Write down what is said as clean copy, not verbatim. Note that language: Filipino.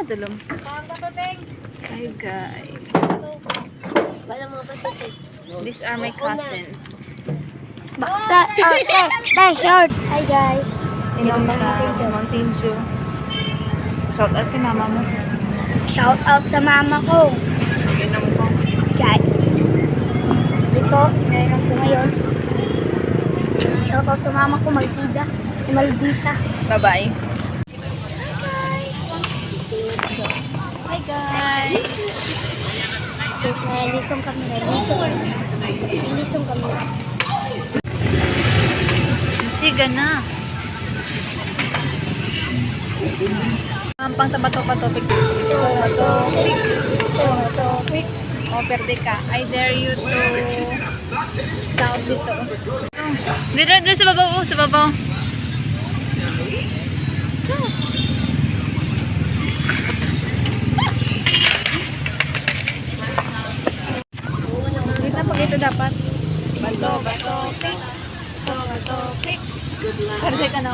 tulong. Hi guys. These are my cousins. Baksa. Oh, short. Hi guys. Inom sa Mountain Dew. Shout out kay mama mo. Shout out sa mama ko. Inom ko. Guys. Ito, nainom ko ngayon. Shout out sa mama ko, Maldita. Bye-bye. Hi guys. Lisong kami. Lisong kami. Siga na. Pang tabato-patopik. Topic. O, perde ka. I dare you to sound dito. Dito sa babaw. Sa babaw. Ito. Kita pag ito dapat. Bato, pick. Bato, pick. Perde ka na.